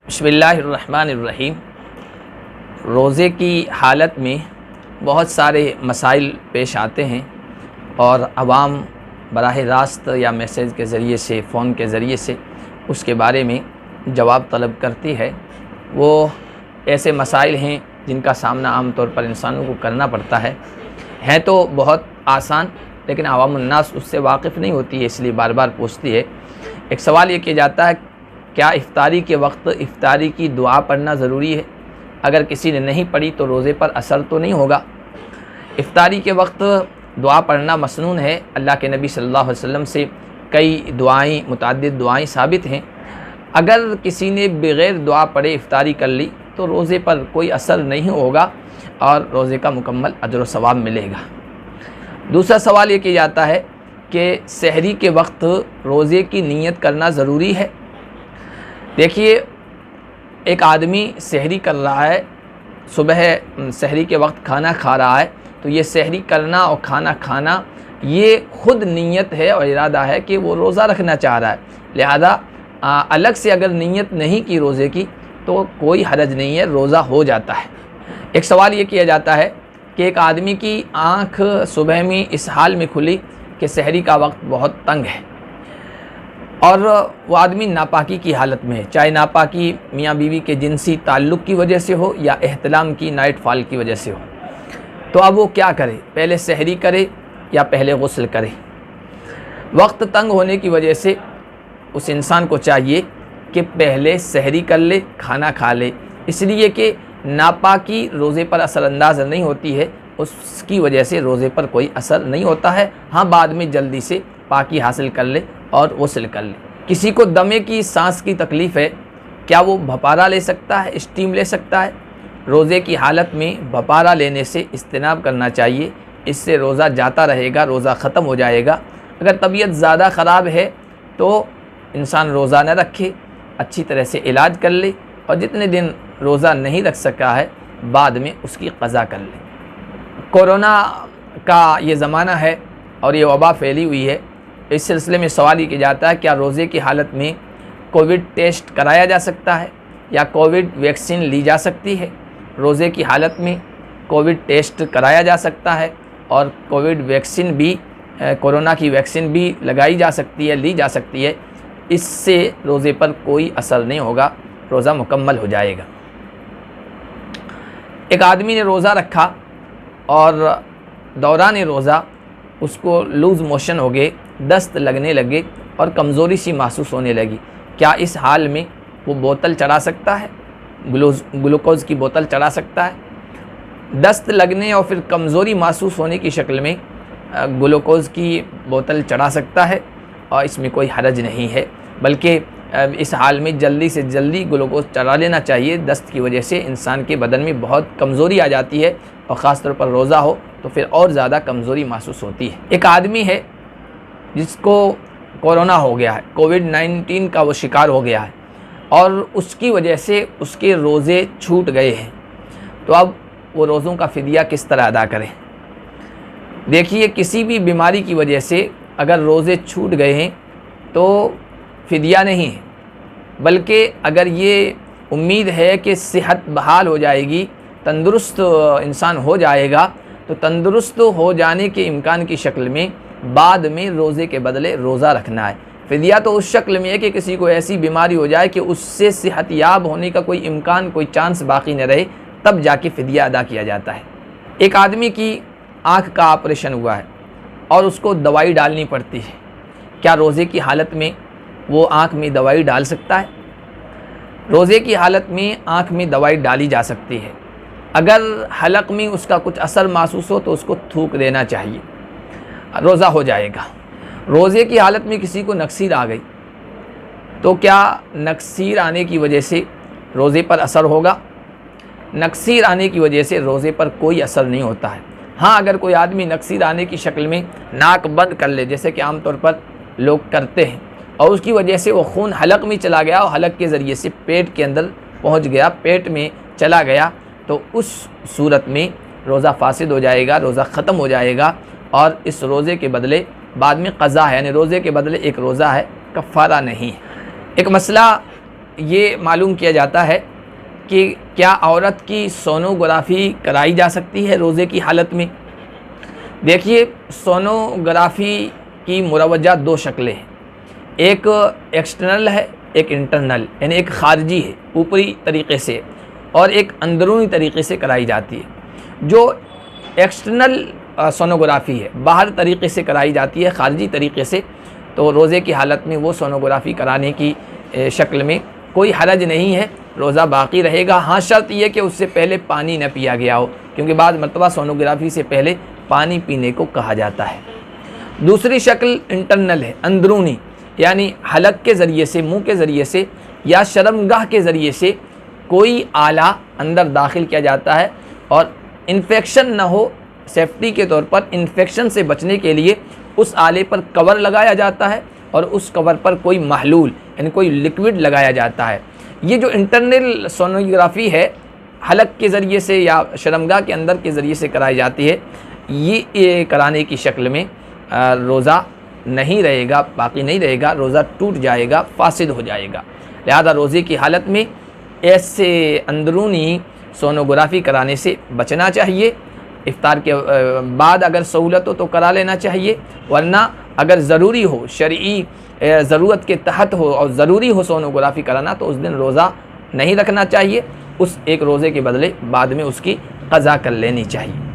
बिस्मिल्लाहिर्रहमानिर्रहीम। रोज़े की हालत में बहुत सारे मसाइल पेश आते हैं और आवाम बराह रास्त या मैसेज के ज़रिए से, फ़ोन के ज़रिए से उसके बारे में जवाब तलब करती है। वो ऐसे मसाइल हैं जिनका सामना आम तौर पर इंसानों को करना पड़ता है तो बहुत आसान, लेकिन आवामुन्नास उससे वाकिफ़ नहीं होती है, इसलिए बार बार पूछती है। एक सवाल ये किया जाता है, क्या इफ्तारी के वक्त इफ्तारी की दुआ पढ़ना ज़रूरी है? अगर किसी ने नहीं पढ़ी तो रोज़े पर असर तो नहीं होगा। इफ्तारी के वक्त दुआ पढ़ना मसनून है। अल्लाह के नबी सल्लल्लाहु अलैहि वसल्लम से कई दुआएं, मुतअद्दिद दुआएं साबित हैं। अगर किसी ने बग़ैर दुआ पढ़े इफ्तारी कर ली तो रोज़े पर कोई असर नहीं होगा और रोज़े का मुकम्मल अजर व सवाब मिलेगा। दूसरा सवाल ये किया जाता है कि सहरी के वक्त रोज़े की नीयत करना ज़रूरी है। देखिए, एक आदमी सहरी कर रहा है, सुबह सहरी के वक्त खाना खा रहा है, तो ये सहरी करना और खाना खाना ये ख़ुद नीयत है और इरादा है कि वो रोज़ा रखना चाह रहा है। लिहाजा अलग से अगर नीयत नहीं की रोज़े की तो कोई हरज नहीं है, रोज़ा हो जाता है। एक सवाल ये किया जाता है कि एक आदमी की आँख सुबह में इस हाल में खुली कि सहरी का वक्त बहुत तंग है और वो आदमी नापाकी की हालत में है, चाहे नापाकी मियाँ बीवी के जिनसी ताल्लुक़ की वजह से हो या एहतलाम की नाइट फॉल की वजह से हो। तो अब वो क्या करे, पहले सहरी करे या पहले गुस्ल करे? वक्त तंग होने की वजह से उस इंसान को चाहिए कि पहले सहरी कर ले, खाना खा ले, इसलिए कि नापाकी रोज़े पर असरअंदाज नहीं होती है, उसकी वजह से रोज़े पर कोई असर नहीं होता है। हाँ, बाद में जल्दी से पाकी हासिल कर ले और गुस्ल कर ले। किसी को दमे की सांस की तकलीफ़ है, क्या वो भपारा ले सकता है, स्टीम ले सकता है? रोज़े की हालत में भपारा लेने से इज्तनाब करना चाहिए, इससे रोज़ा जाता रहेगा, रोज़ा ख़त्म हो जाएगा। अगर तबीयत ज़्यादा ख़राब है तो इंसान रोज़ा न रखे, अच्छी तरह से इलाज कर ले और जितने दिन रोज़ा नहीं रख सका है बाद में उसकी क़ज़ा कर ले। कोरोना का ये ज़माना है और ये वबा फैली हुई है। इस सिलसिले में सवाल ये किया जाता है, क्या रोज़े की हालत में कोविड टेस्ट कराया जा सकता है या कोविड वैक्सीन ली जा सकती है? रोज़े की हालत में कोविड टेस्ट कराया जा सकता है और कोविड वैक्सीन भी, कोरोना की वैक्सीन भी लगाई जा सकती है, ली जा सकती है। इससे रोज़े पर कोई असर नहीं होगा, रोज़ा मुकम्मल हो जाएगा। एक आदमी ने रोज़ा रखा और दौरान रोज़ा उसको लूज़ मोशन हो गए, दस्त लगने लगे और कमज़ोरी सी महसूस होने लगी। क्या इस हाल में वो बोतल चढ़ा सकता है, ग्लूकोज़ की बोतल चढ़ा सकता है? दस्त लगने और फिर कमज़ोरी महसूस होने की शक्ल में ग्लूकोज़ की बोतल चढ़ा सकता है और इसमें कोई हरज नहीं है, बल्कि इस हाल में जल्दी से जल्दी ग्लूकोज़ चढ़ा लेना चाहिए। दस्त की वजह से इंसान के बदन में बहुत कमज़ोरी आ जाती है और ख़ास तौर पर रोज़ा हो तो फिर और ज़्यादा कमज़ोरी महसूस होती है। एक आदमी है जिसको कोरोना हो गया है, कोविड-19 का वो शिकार हो गया है और उसकी वजह से उसके रोज़े छूट गए हैं, तो अब वो रोज़ों का फ़िदिया किस तरह अदा करें? देखिए, किसी भी बीमारी की वजह से अगर रोज़े छूट गए हैं तो फ़िदिया नहीं है, बल्कि अगर ये उम्मीद है कि सेहत बहाल हो जाएगी, तंदुरुस्त इंसान हो जाएगा, तो तंदुरुस्त हो जाने के इम्कान की शक्ल में बाद में रोज़े के बदले रोज़ा रखना है। फ़िदिया तो उस शक्ल में है कि किसी को ऐसी बीमारी हो जाए कि उससे सेहतयाब होने का कोई इम्कान, कोई चांस बाकी न रहे, तब जाके फ़िदिया अदा किया जाता है। एक आदमी की आँख का ऑपरेशन हुआ है और उसको दवाई डालनी पड़ती है, क्या रोज़े की हालत में वो आँख में दवाई डाल सकता है? रोज़े की हालत में आँख में दवाई डाली जा सकती है। अगर हलक में उसका कुछ असर महसूस हो तो उसको थूक देना चाहिए, रोज़ा हो जाएगा। रोज़े की हालत में किसी को नक्सीर आ गई तो क्या नक्सीर आने की वजह से रोज़े पर असर होगा? नक्सीर आने की वजह से रोज़े पर कोई असर नहीं होता है। हाँ, अगर कोई आदमी नक्सीर आने की शक्ल में नाक बंद कर ले, जैसे कि आम तौर पर लोग करते हैं, और उसकी वजह से वो खून हलक में चला गया और हलक के ज़रिए से पेट के अंदर पहुंच गया, पेट में चला गया, तो उस सूरत में रोज़ा फासिद हो जाएगा, रोज़ा ख़त्म हो जाएगा और इस रोज़े के बदले बाद में क़ज़ा है, यानी रोज़े के बदले एक रोज़ा है, कफ़ारा नहीं है। एक मसला ये मालूम किया जाता है कि क्या औरत की सोनोग्राफ़ी कराई जा सकती है रोज़े की हालत में। देखिए, सोनोग्राफ़ी की मुरवजा दो शक्लें हैं, एक एक्सटर्नल है, एक इंटरनल, यानी एक खारजी है ऊपरी तरीक़े से, और एक अंदरूनी तरीक़े से कराई जाती है। जो एक्सटर्नल सोनोग्राफ़ी है, बाहर तरीक़े से कराई जाती है, खारजी तरीक़े से, तो रोज़े की हालत में वो सोनोग्राफ़ी कराने की शक्ल में कोई हरज नहीं है, रोज़ा बाकी रहेगा। हाँ, शर्त यह कि उससे पहले पानी न पिया गया हो, क्योंकि बाद मरतबा सोनोग्राफ़ी से पहले पानी पीने को कहा जाता है। दूसरी शक्ल इंटरनल है, अंदरूनी, यानी हलक के ज़रिए से, मुंह के ज़रिए से या शर्मगाह के ज़रिए से कोई आला अंदर दाखिल किया जाता है, और इन्फेक्शन न हो, सेफ्टी के तौर पर इन्फेक्शन से बचने के लिए उस आले पर कवर लगाया जाता है, और उस कवर पर कोई महलूल यानी कोई लिक्विड लगाया जाता है। ये जो इंटरनल सोनोग्राफ़ी है, हलक के ज़रिए से या शर्मगाह के अंदर के ज़रिए से कराई जाती है, ये कराने की शक्ल में रोज़ा नहीं रहेगा, बाकी नहीं रहेगा, रोज़ा टूट जाएगा, फासिद हो जाएगा। लिहाजा रोज़े की हालत में ऐसे अंदरूनी सोनोग्राफ़ी कराने से बचना चाहिए। इफ्तार के बाद अगर सहूलत हो तो करा लेना चाहिए, वरना अगर ज़रूरी हो, शरई ज़रूरत के तहत हो और ज़रूरी हो सोनोग्राफ़ी कराना, तो उस दिन रोज़ा नहीं रखना चाहिए। उस एक रोज़े के बदले बाद में उसकी क़ज़ा कर लेनी चाहिए।